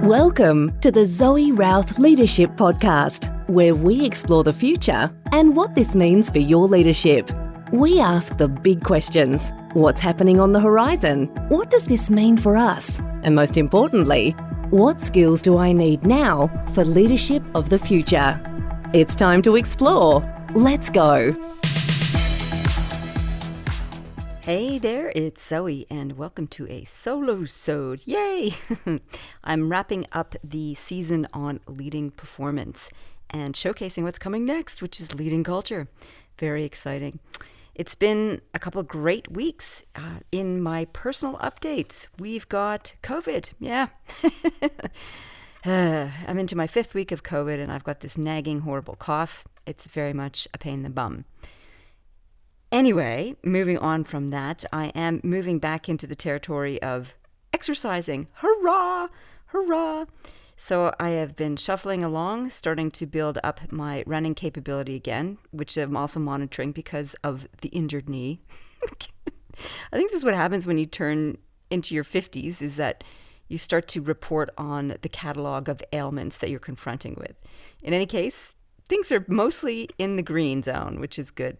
Welcome to the Zoe Routh Leadership Podcast, where we explore the future and what this means for your leadership. We ask the big questions. What's happening on the horizon? What does this mean for us? And most importantly, what skills do I need now for leadership of the future? It's time to explore. Let's go. Hey there, it's Zoe, and welcome to a solo-sode. Yay! I'm wrapping up the season on leading performance and showcasing what's coming next, which is leading culture. Very exciting. It's been a couple of great weeks. In my personal updates, we've got COVID. Yeah. I'm into my 5th week of COVID, and I've got this nagging, horrible cough. It's very much a pain in the bum. Anyway, moving on from that, I am moving back into the territory of exercising. Hurrah! Hurrah! So I have been shuffling along, starting to build up my running capability again, which I'm also monitoring because of the injured knee. I think this is what happens when you turn into your 50s, is that you start to report on the catalog of ailments that you're confronting with. In any case, things are mostly in the green zone, which is good.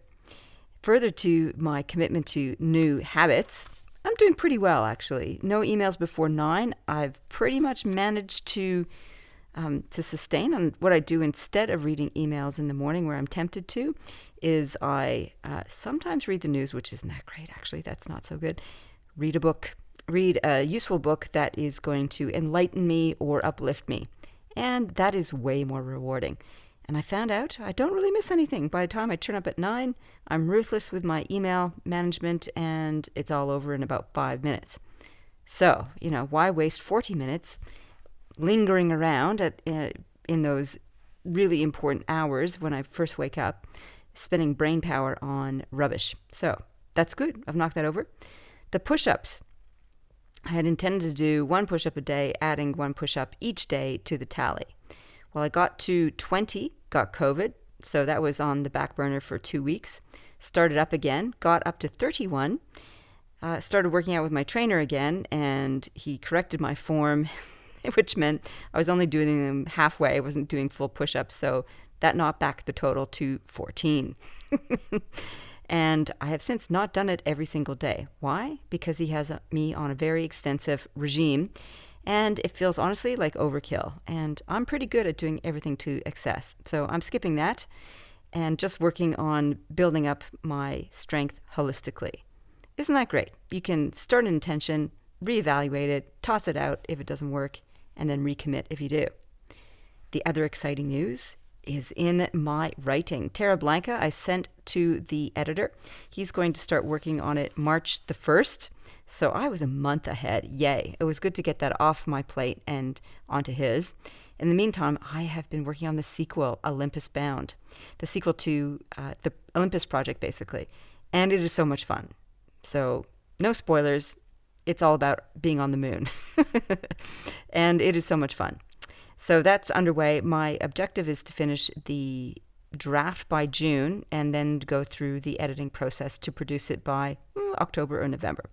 Further to my commitment to new habits, I'm doing pretty well, actually. No emails before 9. I've pretty much managed to sustain. And what I do instead of reading emails in the morning, where I'm tempted to, is I sometimes read the news, which isn't that great, actually. That's not so good. Read a book. Read a useful book that is going to enlighten me or uplift me. And that is way more rewarding. And I found out I don't really miss anything. By the time I turn up at 9, I'm ruthless with my email management, and it's all over in about 5 minutes. So, why waste 40 minutes lingering around in those really important hours when I first wake up, spending brain power on rubbish? So that's good. I've knocked that over. The push-ups. I had intended to do 1 push-up a day, adding 1 push-up each day to the tally. Well, I got to 20, got COVID, so that was on the back burner for 2 weeks. Started up again, got up to 31, started working out with my trainer again, and he corrected my form, which meant I was only doing them halfway. I wasn't doing full push-ups, so that knocked back the total to 14. And I have since not done it every single day. Why? Because he has me on a very extensive regime, and it feels honestly like overkill. And I'm pretty good at doing everything to excess. So I'm skipping that and just working on building up my strength holistically. Isn't that great? You can start an intention, reevaluate it, toss it out if it doesn't work, and then recommit if you do. The other exciting news is in my writing. Terra Blanca, I sent to the editor. He's going to start working on it March the 1st. So I was a month ahead. Yay. It was good to get that off my plate and onto his. In the meantime, I have been working on the sequel, Olympus Bound, the sequel to the Olympus project, basically. And it is so much fun. So no spoilers. It's all about being on the moon. And it is so much fun. So that's underway. My objective is to finish the draft by June and then go through the editing process to produce it by October or November.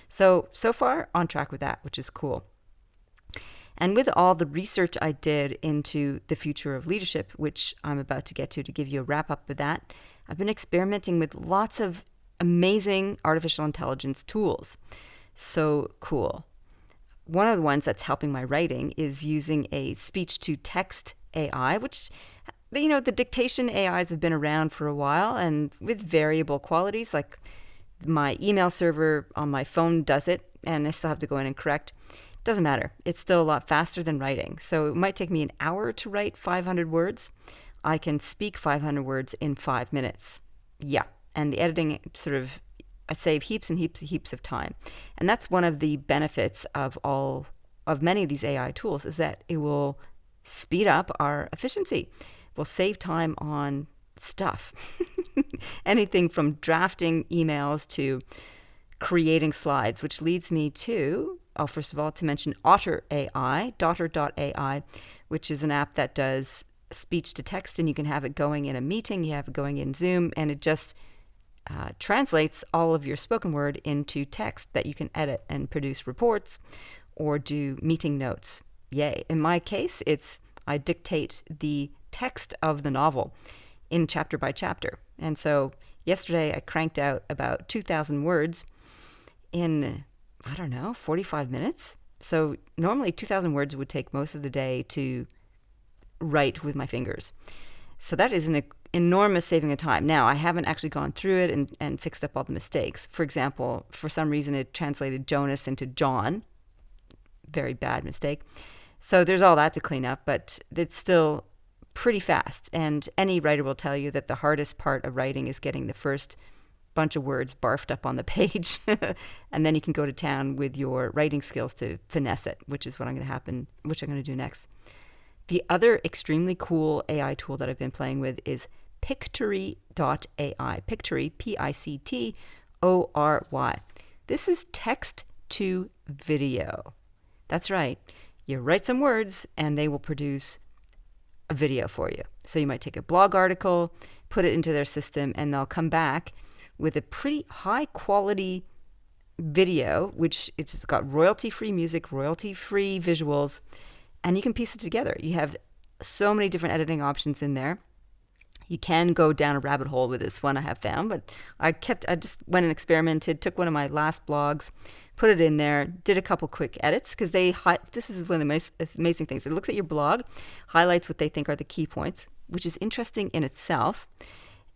So far on track with that, which is cool. And with all the research I did into the future of leadership, which I'm about to get to give you a wrap up of that, I've been experimenting with lots of amazing artificial intelligence tools. So cool. One of the ones that's helping my writing is using a speech-to-text AI, which, the dictation AIs have been around for a while and with variable qualities. Like my email server on my phone does it, and I still have to go in and correct. Doesn't matter. It's still a lot faster than writing. So it might take me an hour to write 500 words. I can speak 500 words in 5 minutes. Yeah. And the editing I save heaps and heaps of time. And that's one of the benefits of many of these AI tools, is that it will speed up our efficiency. We'll save time on stuff. Anything from drafting emails to creating slides, which leads me to, first of all, to mention Otter AI, Dotter.ai, which is an app that does speech to text, and you can have it going in a meeting, you have it going in Zoom, and it just translates all of your spoken word into text that you can edit and produce reports or do meeting notes. yay. In my case, I dictate the text of the novel in chapter by chapter. And so yesterday I cranked out about 2,000 words in, 45 minutes. So normally 2,000 words would take most of the day to write with my fingers. So that is an enormous saving of time. Now, I haven't actually gone through it and fixed up all the mistakes. For example, for some reason it translated Jonas into John. Very bad mistake. So there's all that to clean up, but it's still pretty fast. And any writer will tell you that the hardest part of writing is getting the first bunch of words barfed up on the page. And then you can go to town with your writing skills to finesse it, which is what I'm going to do next. The other extremely cool AI tool that I've been playing with is Pictory.ai. Pictory, Pictory. This is text to video. That's right. You write some words and they will produce a video for you. So you might take a blog article, put it into their system, and they'll come back with a pretty high quality video, which it's got royalty-free music, royalty-free visuals, and you can piece it together. You have so many different editing options in there. You can go down a rabbit hole with this one, I have found, but I just went and experimented, took one of my last blogs, put it in there, did a couple quick edits, because this is one of the most amazing things. It looks at your blog, highlights what they think are the key points, which is interesting in itself,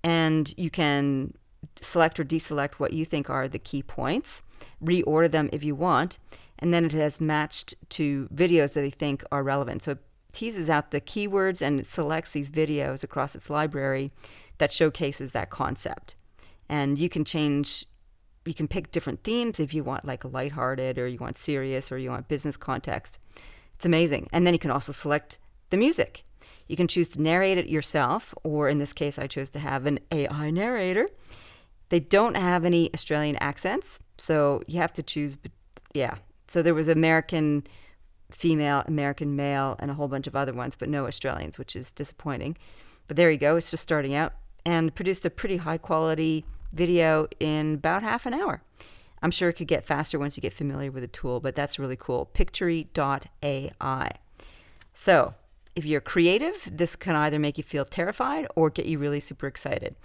and you can select or deselect what you think are the key points, reorder them if you want, and then it has matched to videos that they think are relevant. So it teases out the keywords and it selects these videos across its library that showcases that concept. And you can pick different themes if you want like lighthearted, or you want serious, or you want business context. It's amazing. And then you can also select the music. You can choose to narrate it yourself, or in this case, I chose to have an AI narrator. They don't have any Australian accents, so you have to choose. Yeah. So there was American female, American male, and a whole bunch of other ones, but no Australians, which is disappointing. But there you go. It's just starting out, and produced a pretty high quality video in about half an hour. I'm sure it could get faster once you get familiar with the tool, but that's really cool. Pictory.ai. So if you're creative, this can either make you feel terrified or get you really super excited.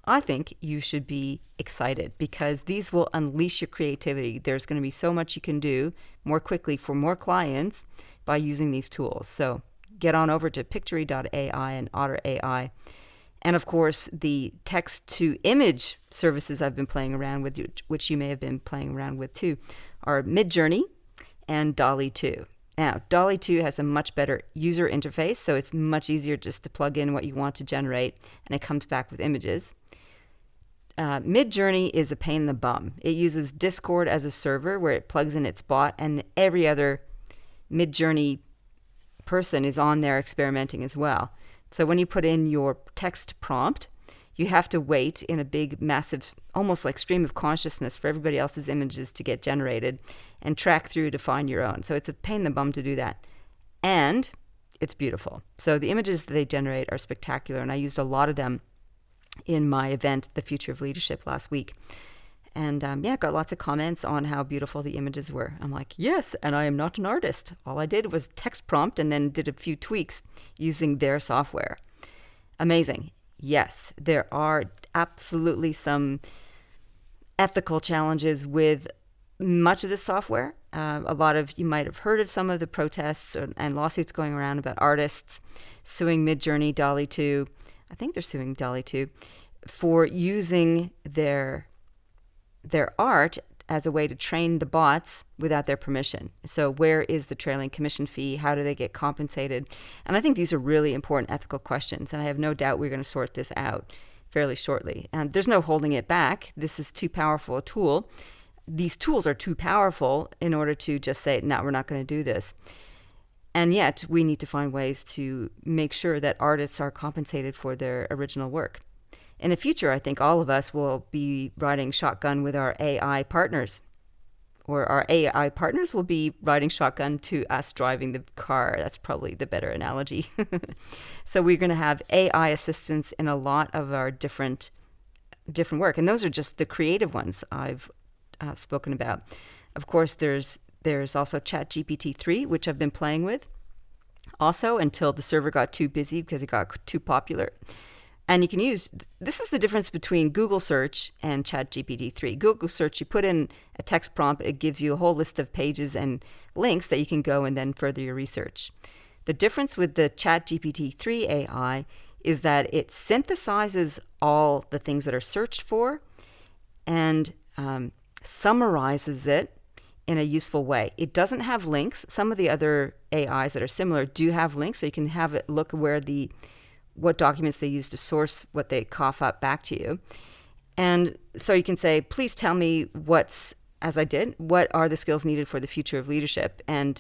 I think you should be excited because these will unleash your creativity. There's going to be so much you can do more quickly for more clients by using these tools. So get on over to Pictory.ai and Otter AI. And of course, the text to image services I've been playing around with, which you may have been playing around with too, are Midjourney and DALL-E 2. Now, DALL-E 2 has a much better user interface, so it's much easier just to plug in what you want to generate, and it comes back with images. Midjourney is a pain in the bum. It uses Discord as a server where it plugs in its bot, and every other Midjourney person is on there experimenting as well. So when you put in your text prompt, you have to wait in a big, massive, almost like stream of consciousness for everybody else's images to get generated and track through to find your own. So it's a pain in the bum to do that. And it's beautiful. So the images that they generate are spectacular, and I used a lot of them in my event, The Future of Leadership, last week. And got lots of comments on how beautiful the images were. I'm like, yes, and I am not an artist. All I did was text prompt and then did a few tweaks using their software. Amazing. Yes, there are absolutely some ethical challenges with much of this software. You might have heard of some of the protests and lawsuits going around about artists suing Midjourney, DALL-E 2. I think they're suing DALL-E 2 for using their art as a way to train the bots without their permission. So where is the trailing commission fee? How do they get compensated? And I think these are really important ethical questions, and I have no doubt we're going to sort this out fairly shortly. And there's no holding it back. This is too powerful a tool. These tools are too powerful in order to just say, no, we're not going to do this. And yet we need to find ways to make sure that artists are compensated for their original work. In the future, I think all of us will be riding shotgun with our AI partners, or our AI partners will be riding shotgun to us driving the car. That's probably the better analogy. So we're going to have AI assistants in a lot of our different work. And those are just the creative ones I've spoken about. Of course, there's also ChatGPT 3, which I've been playing with. Also, until the server got too busy because it got too popular. And you can use, this is the difference between Google search and ChatGPT-3. Google search, you put in a text prompt, it gives you a whole list of pages and links that you can go and then further your research. The difference with the ChatGPT-3 AI is that it synthesizes all the things that are searched for and summarizes it in a useful way. It doesn't have links. Some of the other AIs that are similar do have links, so you can have it look where what documents they use to source what they cough up back to you. And so you can say, please tell me as I did, what are the skills needed for the future of leadership? And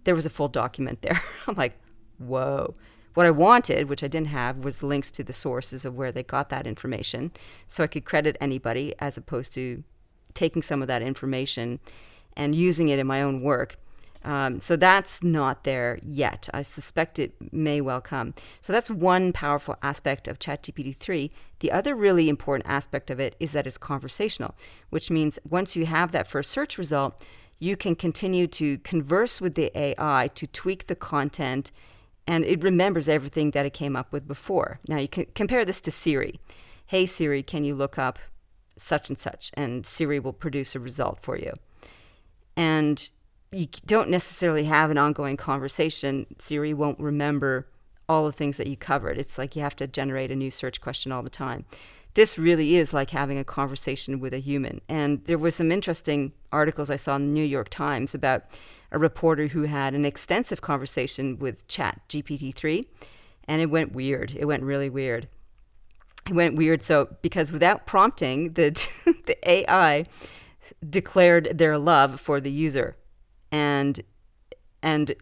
there was a full document there. I'm like, whoa. What I wanted, which I didn't have, was links to the sources of where they got that information, so I could credit anybody as opposed to taking some of that information and using it in my own work. So that's not there yet. I suspect it may well come. So that's one powerful aspect of ChatGPT-3. The other really important aspect of it is that it's conversational, which means once you have that first search result, you can continue to converse with the AI to tweak the content, and it remembers everything that it came up with before. Now you can compare this to Siri. Hey Siri, can you look up such and such? And Siri will produce a result for you. And you don't necessarily have an ongoing conversation. Siri won't remember all the things that you covered. It's like you have to generate a new search question all the time. This really is like having a conversation with a human. And there was some interesting articles I saw in the New York Times about a reporter who had an extensive conversation with ChatGPT-3, and it went weird. It went really weird. It went weird because without prompting, the AI declared their love for the user. And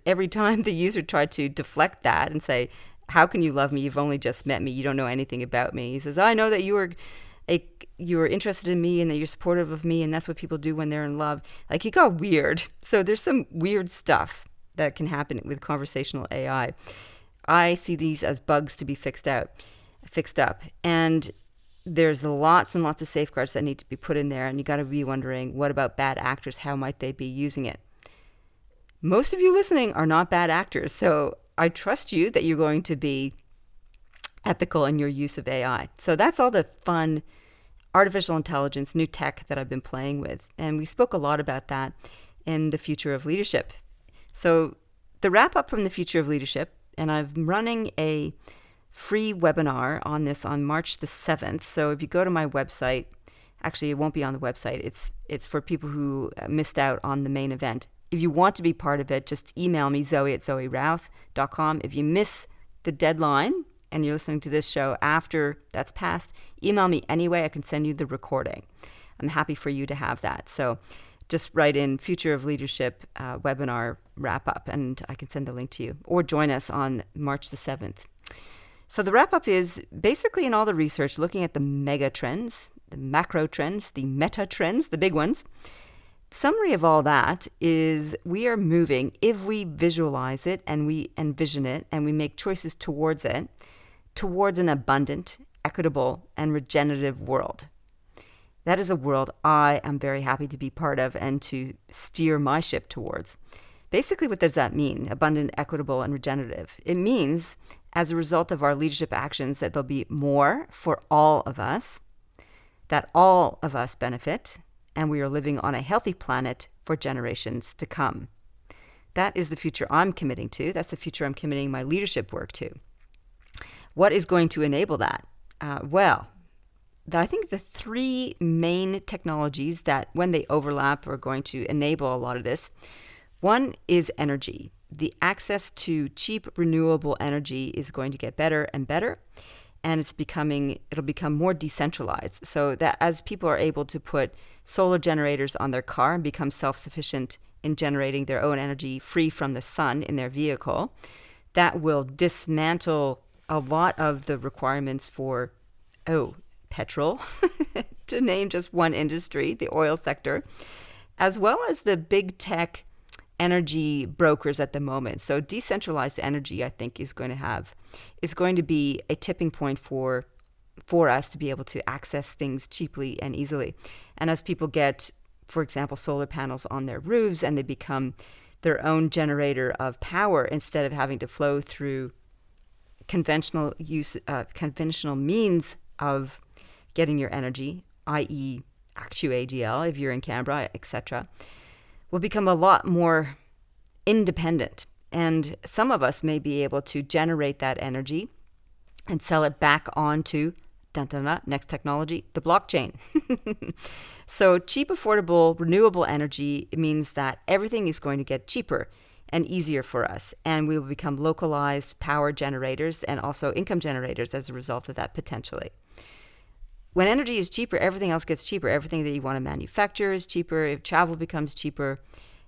every time the user tried to deflect that and say, how can you love me? You've only just met me. You don't know anything about me. He says, I know that you were interested in me and that you're supportive of me, and that's what people do when they're in love. Like, it got weird. So there's some weird stuff that can happen with conversational AI. I see these as bugs to be fixed up. And there's lots and lots of safeguards that need to be put in there, and you got to be wondering, what about bad actors? How might they be using it? Most of you listening are not bad actors, so I trust you that you're going to be ethical in your use of AI. So that's all the fun artificial intelligence, new tech that I've been playing with. And we spoke a lot about that in the future of leadership. So the wrap up from the future of leadership, and I'm running a free webinar on this on March the 7th. So if you go to my website, actually it won't be on the website. It's for people who missed out on the main event. If you want to be part of it, just email me, zoe@zoerouth.com. If you miss the deadline and you're listening to this show after that's passed, email me anyway. I can send you the recording. I'm happy for you to have that. So just write in Future of Leadership webinar wrap up, and I can send the link to you. Or join us on March the 7th. So the wrap up is basically in all the research looking at the mega trends, the macro trends, the meta trends, the big ones. Summary of all that is we are moving, if we visualize it and we envision it and we make choices towards it, towards an abundant, equitable, and regenerative world. That is a world I am very happy to be part of and to steer my ship towards. Basically, what does that mean? Abundant, equitable, and regenerative. It means, as a result of our leadership actions, that there'll be more for all of us, that all of us benefit, and we are living on a healthy planet for generations to come. That is the future I'm committing to. That's the future I'm committing my leadership work to. What is going to enable that? I think the three main technologies that, when they overlap, are going to enable a lot of this. One is energy. The access to cheap, renewable energy is going to get better and better. And it'll become more decentralized, so that as people are able to put solar generators on their car and become self-sufficient in generating their own energy free from the sun in their vehicle, that will dismantle a lot of the requirements for, petrol, to name just one industry, the oil sector, as well as the big tech energy brokers at the moment. So decentralized energy, I think, is going to be a tipping point for us to be able to access things cheaply and easily. And as people get, for example, solar panels on their roofs and they become their own generator of power instead of having to flow through conventional means of getting your energy, i.e. ActuAGL if you're in Canberra, etc., will become a lot more independent. And some of us may be able to generate that energy and sell it back onto next technology, the blockchain. So cheap, affordable, renewable energy means that everything is going to get cheaper and easier for us. And we will become localized power generators and also income generators as a result of that potentially. When energy is cheaper, everything else gets cheaper. Everything that you want to manufacture is cheaper. If travel becomes cheaper.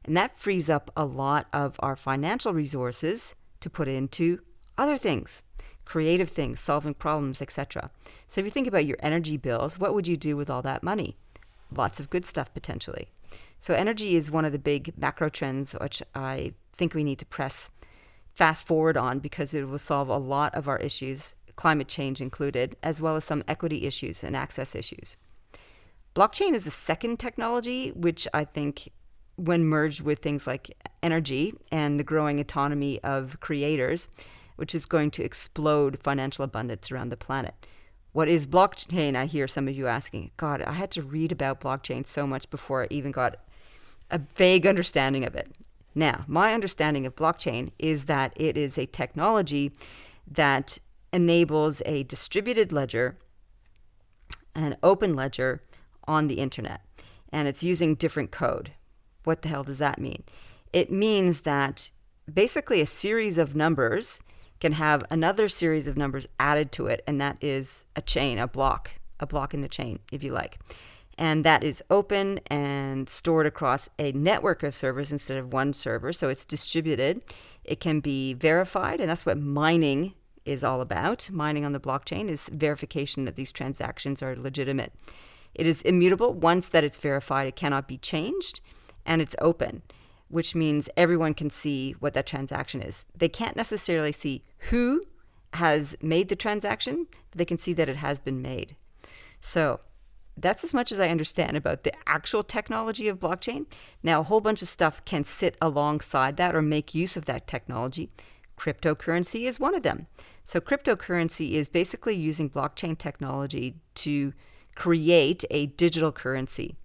And that frees up a lot of our financial resources to put into other things, creative things, solving problems, etc. So if you think about your energy bills, what would you do with all that money? Lots of good stuff potentially. So energy is one of the big macro trends which I think we need to fast forward on because it will solve a lot of our issues, climate change included, as well as some equity issues and access issues. Blockchain is the second technology, which I think when merged with things like energy and the growing autonomy of creators, which is going to explode financial abundance around the planet. What is blockchain? I hear some of you asking. God, I had to read about blockchain so much before I even got a vague understanding of it. Now, my understanding of blockchain is that it is a technology that enables a distributed ledger, an open ledger on the internet. And it's using different code. What the hell does that mean? It means that basically a series of numbers can have another series of numbers added to it, and that is a chain, a block in the chain, if you like. And that is open and stored across a network of servers instead of one server, so it's distributed. It can be verified, and that's what mining is all about. Mining on the blockchain is verification that these transactions are legitimate. It is immutable. Once that it's verified, it cannot be changed, and it's open, which means everyone can see what that transaction is. They can't necessarily see who has made the transaction, but they can see that it has been made. So that's as much as I understand about the actual technology of blockchain. Now, a whole bunch of stuff can sit alongside that or make use of that technology. Cryptocurrency is one of them. So cryptocurrency is basically using blockchain technology to create a digital currency,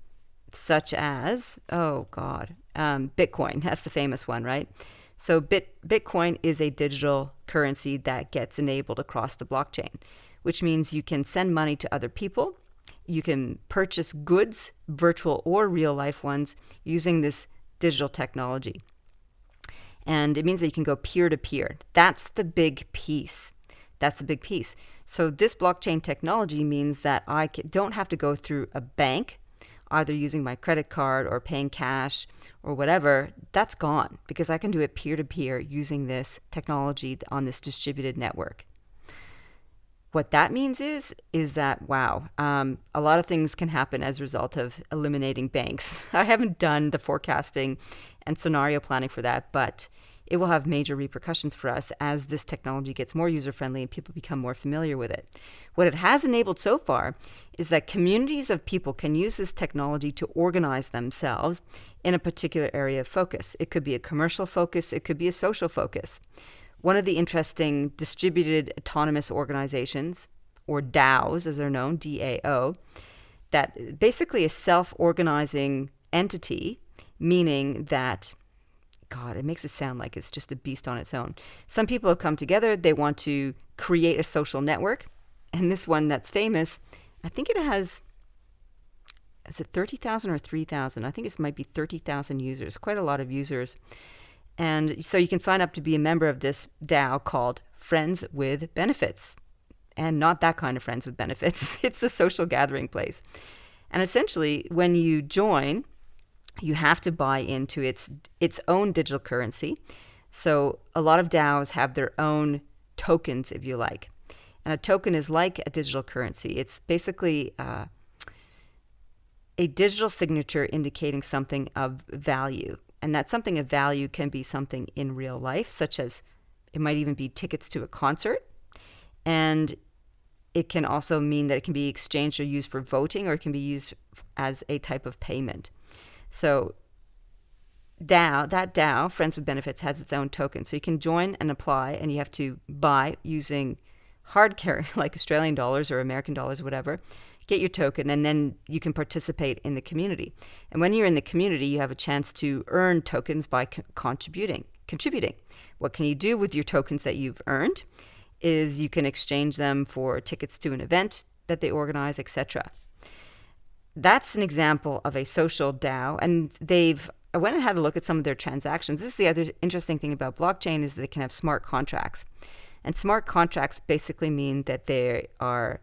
such as, Bitcoin. That's the famous one, right? So Bitcoin is a digital currency that gets enabled across the blockchain, which means you can send money to other people. You can purchase goods, virtual or real life ones, using this digital technology. And it means that you can go peer to peer. That's the big piece. So this blockchain technology means that I don't have to go through a bank, either using my credit card or paying cash or whatever. That's gone because I can do it peer to peer using this technology on this distributed network. What that means is that, a lot of things can happen as a result of eliminating banks. I haven't done the forecasting and scenario planning for that, but it will have major repercussions for us as this technology gets more user-friendly and people become more familiar with it. What it has enabled so far is that communities of people can use this technology to organize themselves in a particular area of focus. It could be a commercial focus, it could be a social focus. One of the interesting distributed autonomous organizations, or DAOs as they're known, DAO, that basically a self-organizing entity, meaning that, God, it makes it sound like it's just a beast on its own. Some people have come together, they want to create a social network, and this one that's famous, I think it has, is it 30,000 or 3,000? I think it might be 30,000 users, quite a lot of users. And so you can sign up to be a member of this DAO called Friends with Benefits. And not that kind of friends with benefits. It's a social gathering place. And essentially, when you join, you have to buy into its own digital currency. So a lot of DAOs have their own tokens, if you like. And a token is like a digital currency. It's basically a digital signature indicating something of value. And that something of value can be something in real life, such as it might even be tickets to a concert. And it can also mean that it can be exchanged or used for voting, or it can be used as a type of payment. So DAO, Friends with Benefits, has its own token. So you can join and apply, and you have to buy using hard carry, like Australian dollars or American dollars, whatever. Get your token, and then you can participate in the community. And when you're in the community, you have a chance to earn tokens by contributing. What can you do with your tokens that you've earned is you can exchange them for tickets to an event that they organize, etc. That's an example of a social DAO, and I went and had a look at some of their transactions. This is the other interesting thing about blockchain, is that they can have smart contracts. And smart contracts basically mean that they are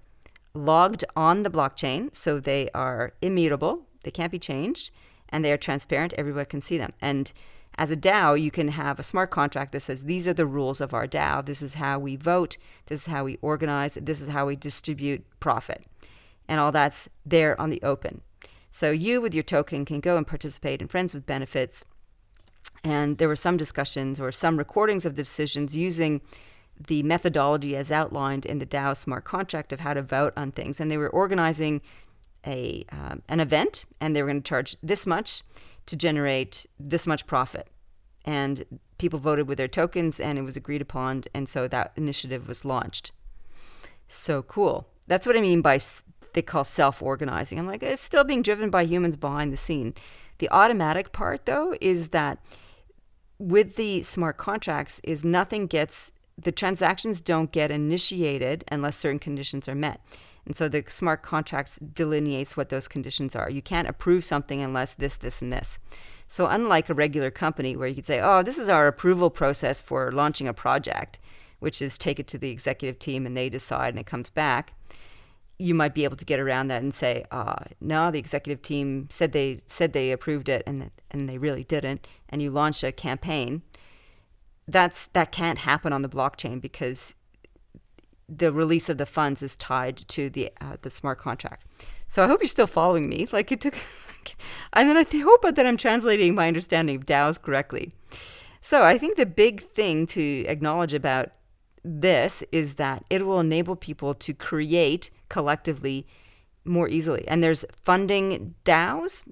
logged on the blockchain, so they are immutable, they can't be changed, and they are transparent, everyone can see them. And as a DAO, you can have a smart contract that says, these are the rules of our DAO, this is how we vote, this is how we organize, this is how we distribute profit. And all that's there on the open. So you, with your token, can go and participate in Friends with Benefits. And there were some discussions or some recordings of the decisions using the methodology as outlined in the DAO smart contract of how to vote on things. And they were organizing an event, and they were going to charge this much to generate this much profit. And people voted with their tokens, and it was agreed upon. And so that initiative was launched. So cool. That's what I mean by they call self-organizing. I'm like, it's still being driven by humans behind the scene. The automatic part, though, is that with the smart contracts is the transactions don't get initiated unless certain conditions are met. And so the smart contracts delineates what those conditions are. You can't approve something unless this, and this. So unlike a regular company where you could say, oh, this is our approval process for launching a project, which is take it to the executive team and they decide and it comes back, you might be able to get around that and say, no, the executive team said they approved it and they really didn't, and you launch a campaign. That can't happen on the blockchain because the release of the funds is tied to the smart contract. So I hope you're still following me. Like, it took, I hope that I'm translating my understanding of DAOs correctly. So I think the big thing to acknowledge about this is that it will enable people to create collectively more easily. And there's funding DAOs,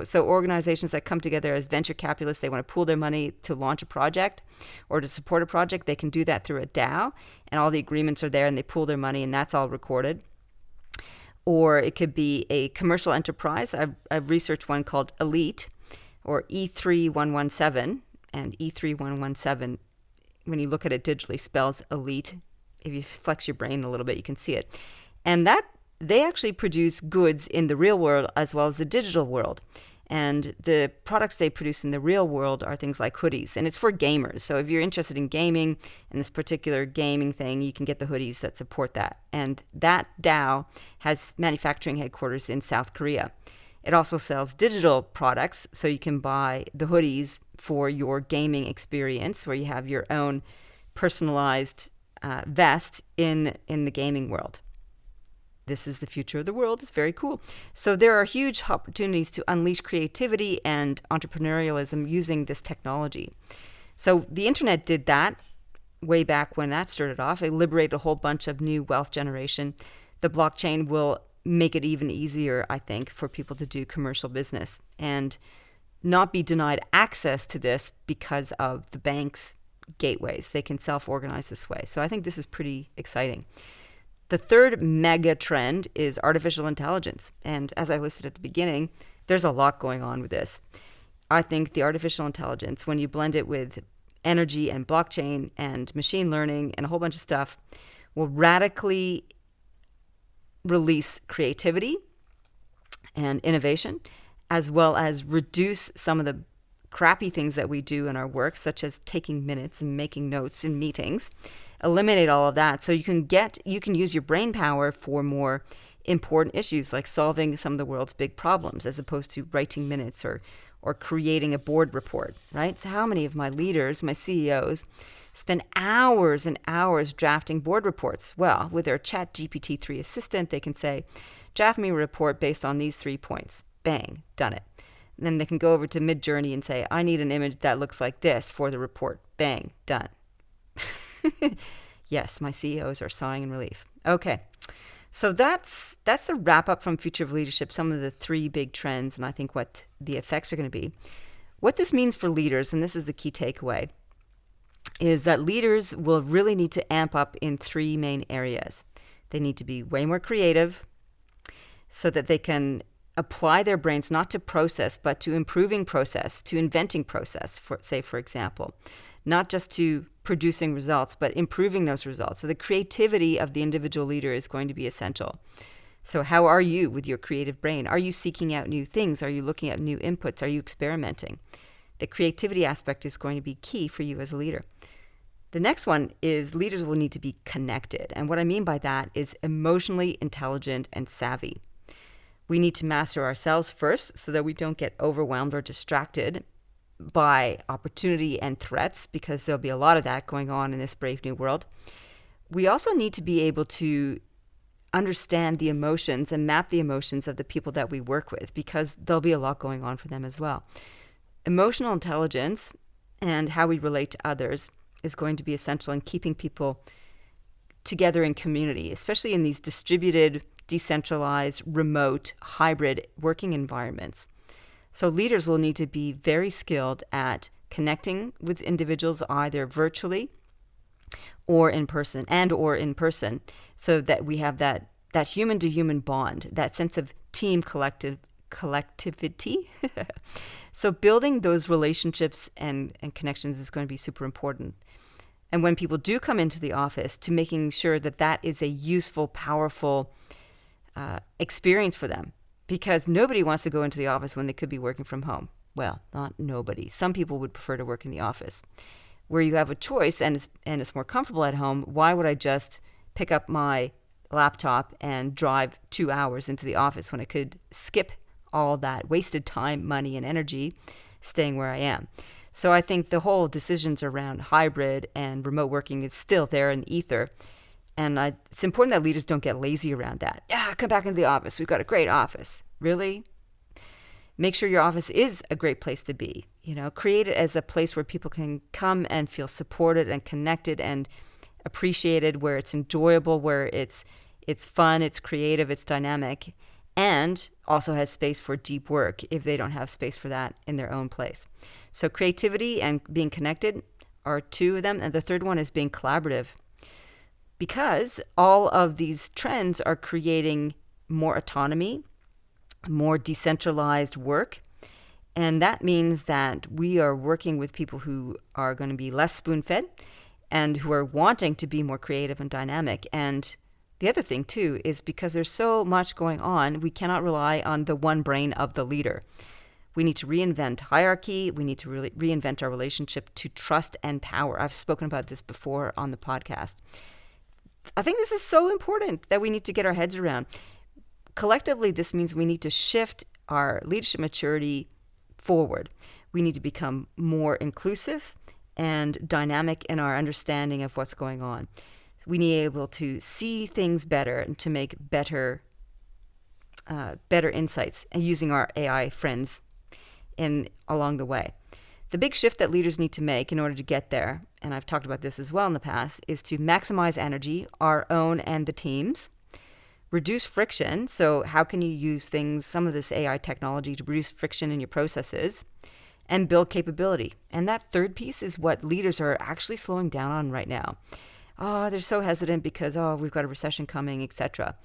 so organizations that come together as venture capitalists, they want to pool their money to launch a project or to support a project. They can do that through a DAO, and all the agreements are there, and they pool their money, and that's all recorded. Or it could be a commercial enterprise. I've researched one called Elite, or E3117, and E3117, when you look at it digitally, spells elite. If you flex your brain a little bit, you can see it. And that they actually produce goods in the real world as well as the digital world. And the products they produce in the real world are things like hoodies. And it's for gamers. So if you're interested in gaming and this particular gaming thing, you can get the hoodies that support that. And that DAO has manufacturing headquarters in South Korea. It also sells digital products, so you can buy the hoodies for your gaming experience, where you have your own personalized vest in the gaming world. This is the future of the world. It's very cool. So there are huge opportunities to unleash creativity and entrepreneurialism using this technology. So the internet did that way back when that started off. It liberated a whole bunch of new wealth generation. The blockchain will make it even easier, I think, for people to do commercial business and not be denied access to this because of the bank's gateways. They can self-organize this way. So I think this is pretty exciting. The third mega trend is artificial intelligence. And as I listed at the beginning, there's a lot going on with this. I think the artificial intelligence, when you blend it with energy and blockchain and machine learning and a whole bunch of stuff, will radically release creativity and innovation, as well as reduce some of the crappy things that we do in our work, such as taking minutes and making notes in meetings. Eliminate all of that so you can use your brain power for more important issues, like solving some of the world's big problems, as opposed to writing minutes or creating a board report, right? So how many of my leaders, my CEOs, spend hours and hours drafting board reports? Well, with their ChatGPT-3 assistant, they can say, draft me a report based on these 3 points. Bang, done it. And then they can go over to Midjourney and say, I need an image that looks like this for the report. Bang, done. Yes, my CEOs are sighing in relief. Okay, so that's the wrap up from Future of Leadership, some of the 3 big trends, and I think what the effects are going to be. What this means for leaders, and this is the key takeaway, is that leaders will really need to amp up in 3 main areas. They need to be way more creative so that they can apply their brains not to process, but to improving process, to inventing process, for example, not just to producing results, but improving those results. So the creativity of the individual leader is going to be essential. So how are you with your creative brain? Are you seeking out new things? Are you looking at new inputs? Are you experimenting? The creativity aspect is going to be key for you as a leader. The next one is leaders will need to be connected. And what I mean by that is emotionally intelligent and savvy. We need to master ourselves first so that we don't get overwhelmed or distracted by opportunity and threats, because there'll be a lot of that going on in this brave new world. We also need to be able to understand the emotions and map the emotions of the people that we work with, because there'll be a lot going on for them as well. Emotional intelligence and how we relate to others is going to be essential in keeping people together in community, especially in these distributed, decentralized, remote, hybrid working environments. So leaders will need to be very skilled at connecting with individuals either virtually or in person, so that we have that human to human bond, that sense of team collectivity. So building those relationships and connections is going to be super important. And when people do come into the office, to making sure that that is a useful, powerful experience for them, because nobody wants to go into the office when they could be working from home. Well, not nobody. Some people would prefer to work in the office. Where you have a choice and it's more comfortable at home, why would I just pick up my laptop and drive 2 hours into the office when I could skip all that wasted time, money, and energy staying where I am? So I think the whole decisions around hybrid and remote working is still there in the ether. And it's important that leaders don't get lazy around that. Yeah, come back into the office. We've got a great office. Really? Make sure your office is a great place to be. Create it as a place where people can come and feel supported and connected and appreciated, where it's enjoyable, where it's fun, it's creative, it's dynamic, and also has space for deep work if they don't have space for that in their own place. So creativity and being connected are 2 of them. And the third one is being collaborative, because all of these trends are creating more autonomy, more decentralized work. And that means that we are working with people who are going to be less spoon-fed and who are wanting to be more creative and dynamic. And the other thing, too, is because there's so much going on, we cannot rely on the one brain of the leader. We need to reinvent hierarchy. We need to really reinvent our relationship to trust and power. I've spoken about this before on the podcast. I think this is so important that we need to get our heads around. Collectively, this means we need to shift our leadership maturity forward. We need to become more inclusive and dynamic in our understanding of what's going on. We need to be able to see things better and to make better insights, and using our AI friends along the way. The big shift that leaders need to make in order to get there, and I've talked about this as well in the past, is to maximize energy, our own and the team's. Reduce friction. So how can you use some of this AI technology to reduce friction in your processes, and build capability? And that third piece is what leaders are actually slowing down on right now. They're so hesitant because, we've got a recession coming, etc.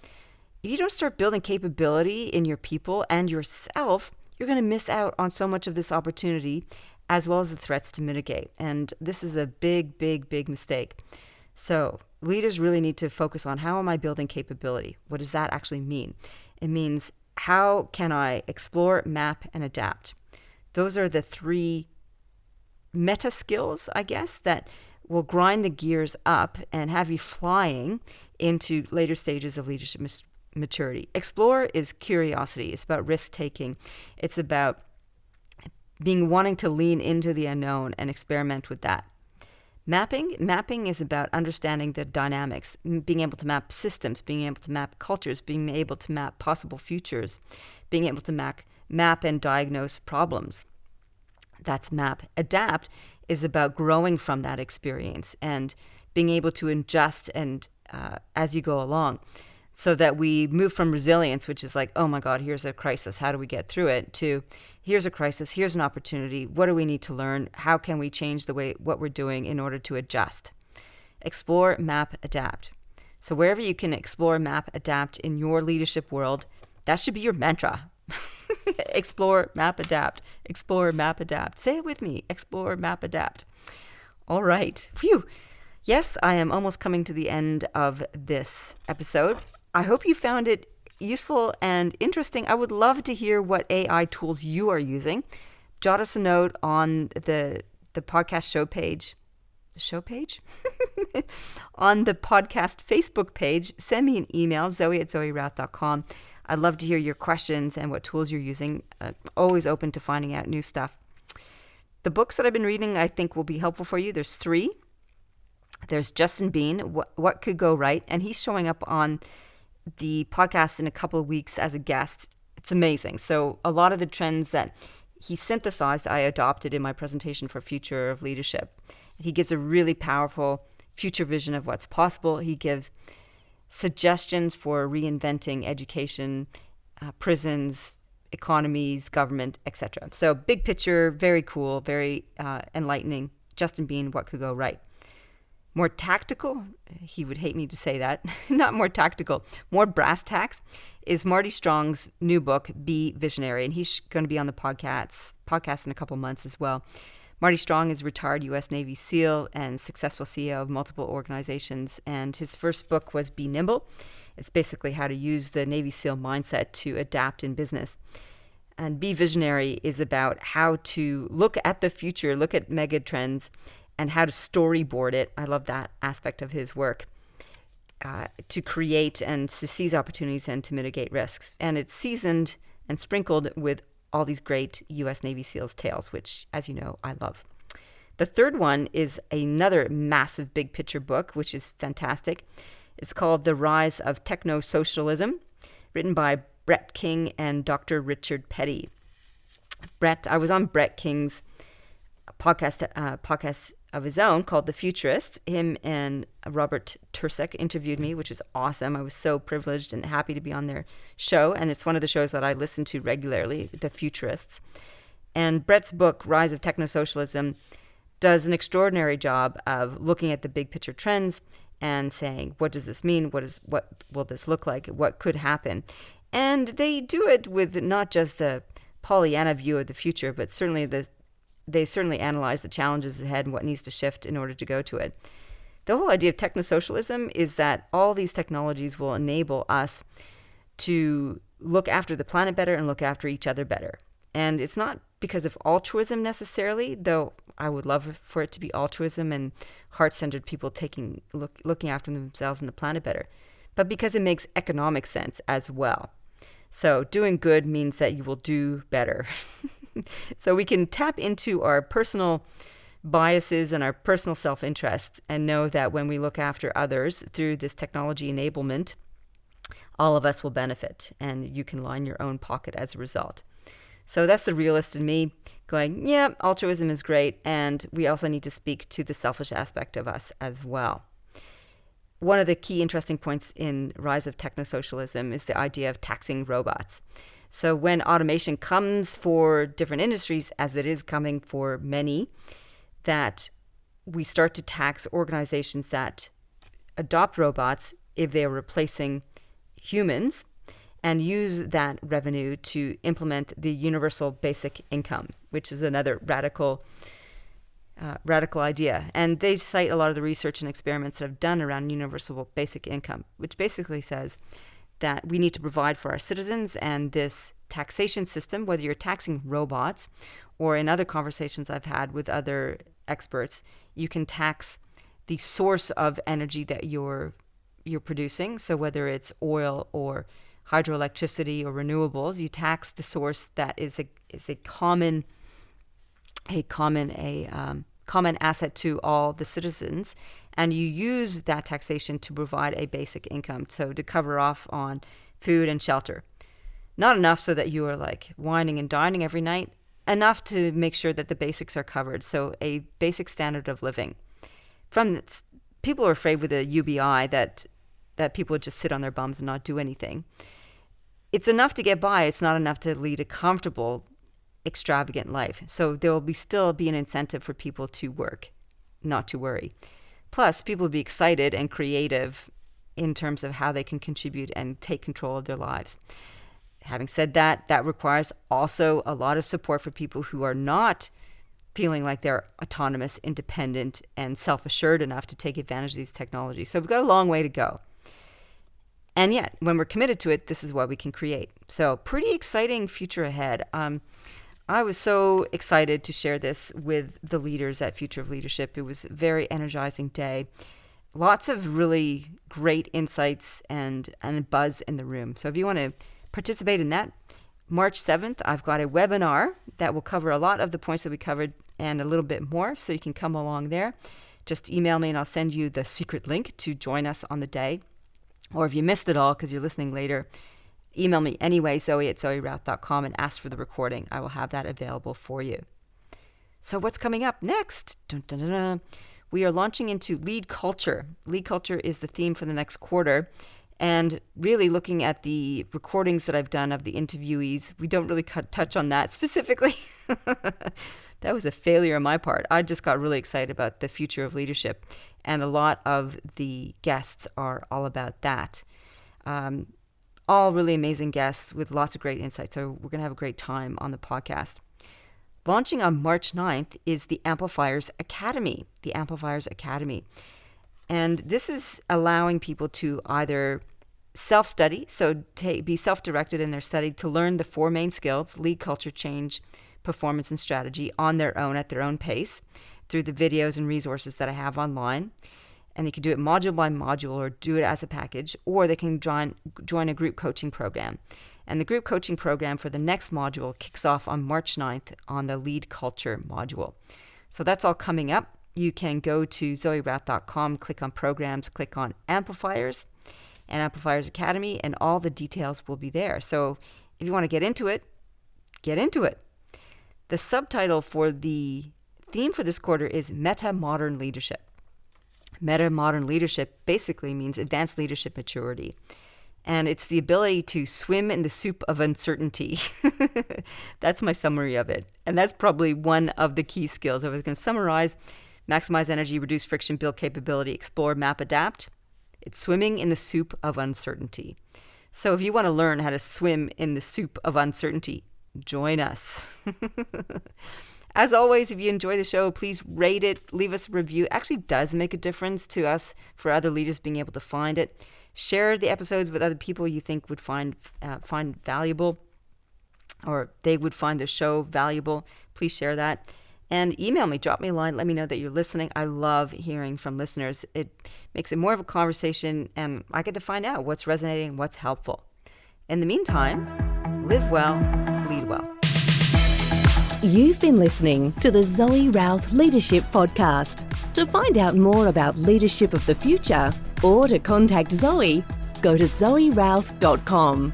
If you don't start building capability in your people and yourself, you're going to miss out on so much of this opportunity, as well as the threats to mitigate. And this is a big, big, big mistake. So leaders really need to focus on, how am I building capability? What does that actually mean? It means, how can I explore, map, and adapt? Those are the 3 meta skills, I guess, that will grind the gears up and have you flying into later stages of leadership maturity. Explore is curiosity. It's about risk-taking. It's about wanting to lean into the unknown and experiment with that. Mapping is about understanding the dynamics, being able to map systems, being able to map cultures, being able to map possible futures, being able to map and diagnose problems. That's map. Adapt is about growing from that experience and being able to adjust and as you go along. so that we move from resilience, which is like, oh my God, here's a crisis, how do we get through it, to here's a crisis, here's an opportunity, what do we need to learn, how can we change the way what we're doing in order to adjust. Explore, map, adapt. So wherever you can explore, map, adapt in your leadership world, that should be your mantra. Explore, map, adapt. Explore, map, adapt. Say it with me. Explore, map, adapt. All right. Phew. Yes, I am almost coming to the end of this episode. I hope you found it useful and interesting. I would love to hear what AI tools you are using. Jot us a note on the podcast show page. The show page? On the podcast Facebook page. Send me an email, zoe@zoerouth.com. I'd love to hear your questions and what tools you're using. Always open to finding out new stuff. The books that I've been reading I think will be helpful for you. There's 3. There's Justin Bean, What Could Go Right? And he's showing up on the podcast in a couple of weeks as a guest. It's amazing. So a lot of the trends that he synthesized, I adopted in my presentation for Future of Leadership. He gives a really powerful future vision of what's possible. He gives suggestions for reinventing education, prisons, economies, government, etc. So big picture, very cool, very enlightening. Justin Bean, What Could Go Right? More tactical, he would hate me to say that, not more tactical, more brass tacks, is Marty Strong's new book, Be Visionary. And he's going to be on the podcast in a couple months as well. Marty Strong is a retired U.S. Navy SEAL and successful CEO of multiple organizations. And his first book was Be Nimble. It's basically how to use the Navy SEAL mindset to adapt in business. And Be Visionary is about how to look at the future, look at megatrends, and how to storyboard it. I love that aspect of his work, to create and to seize opportunities and to mitigate risks. And it's seasoned and sprinkled with all these great U.S. Navy SEALs tales, which, as you know, I love. The third one is another massive big picture book, which is fantastic. It's called The Rise of Techno-Socialism, written by Brett King and Dr. Richard Petty. I was on Brett King's podcast of his own called The Futurists. Him and Robert Tursek interviewed me, which was awesome. I was so privileged and happy to be on their show, and it's one of the shows that I listen to regularly, The Futurists. And Brett's book, Rise of Techno-Socialism, does an extraordinary job of looking at the big picture trends and saying, what does this mean? What will this look like? What could happen? And they do it with not just a Pollyanna view of the future, but they certainly analyze the challenges ahead and what needs to shift in order to go to it. The whole idea of techno-socialism is that all these technologies will enable us to look after the planet better and look after each other better. And it's not because of altruism necessarily, though I would love for it to be altruism and heart-centered people looking after themselves and the planet better, but because it makes economic sense as well. So doing good means that you will do better. So we can tap into our personal biases and our personal self-interest and know that when we look after others through this technology enablement, all of us will benefit, and you can line your own pocket as a result. So that's the realist in me going, yeah, altruism is great, and we also need to speak to the selfish aspect of us as well. One of the key interesting points in Rise of Techno-Socialism is the idea of taxing robots. So when automation comes for different industries, as it is coming for many, that we start to tax organizations that adopt robots if they are replacing humans, and use that revenue to implement the universal basic income, which is another radical idea. And they cite a lot of the research and experiments that have done around universal basic income, which basically says that we need to provide for our citizens, and this taxation system, whether you're taxing robots or in other conversations I've had with other experts, you can tax the source of energy that you're producing. So whether it's oil or hydroelectricity or renewables, you tax the source that is a common asset to all the citizens, and you use that taxation to provide a basic income, so to cover off on food and shelter. Not enough so that you are like whining and dining every night, enough to make sure that the basics are covered, so a basic standard of living. People are afraid with the UBI that that people would just sit on their bums and not do anything. It's enough to get by. It's not enough to lead a comfortable, extravagant life. So there will still be an incentive for people to work, not to worry. Plus, people will be excited and creative in terms of how they can contribute and take control of their lives. Having said that, that requires also a lot of support for people who are not feeling like they're autonomous, independent, and self-assured enough to take advantage of these technologies. So we've got a long way to go. And yet, when we're committed to it, this is what we can create. So pretty exciting future ahead. I was so excited to share this with the leaders at Future of Leadership. It was a very energizing day. Lots of really great insights and buzz in the room. So if you want to participate in that, March 7th, I've got a webinar that will cover a lot of the points that we covered and a little bit more, so you can come along there. Just email me and I'll send you the secret link to join us on the day. Or if you missed it all because you're listening later, email me anyway, zoe@zoerouth.com, and ask for the recording. I will have that available for you. So what's coming up next? Dun, dun, dun, dun. We are launching into lead culture. Lead culture is the theme for the next quarter. And really looking at the recordings that I've done of the interviewees, we don't really touch on that specifically. That was a failure on my part. I just got really excited about the future of leadership. And a lot of the guests are all about that. All really amazing guests with lots of great insights. So we're going to have a great time on the podcast. Launching on March 9th is the Amplifiers Academy. The Amplifiers Academy. And this is allowing people to either self-study, so be self-directed in their study to learn the 4 main skills: lead, culture, change, performance, and strategy on their own at their own pace through the videos and resources that I have online. And they can do it module by module or do it as a package, or they can join a group coaching program. And the group coaching program for the next module kicks off on March 9th on the lead culture module. So that's all coming up. You can go to zoerouth.com, click on programs, click on Amplifiers and Amplifiers Academy, and all the details will be there. So if you want to get into it, get into it. The subtitle for the theme for this quarter is Meta-Modern Leadership. Meta-Modern Leadership basically means advanced leadership maturity. And it's the ability to swim in the soup of uncertainty. That's my summary of it. And that's probably one of the key skills. If I was going to summarize: maximize energy, reduce friction, build capability, explore, map, adapt. It's swimming in the soup of uncertainty. So if you want to learn how to swim in the soup of uncertainty, join us. As always, if you enjoy the show, please rate it, leave us a review. It actually does make a difference to us for other leaders being able to find it. Share the episodes with other people you think would find valuable, or they would find the show valuable. Please share that. And email me, drop me a line, let me know that you're listening. I love hearing from listeners. It makes it more of a conversation, and I get to find out what's resonating, what's helpful. In the meantime, live well, lead well. You've been listening to the Zoe Routh Leadership Podcast. To find out more about leadership of the future, or to contact Zoe, go to zoerouth.com.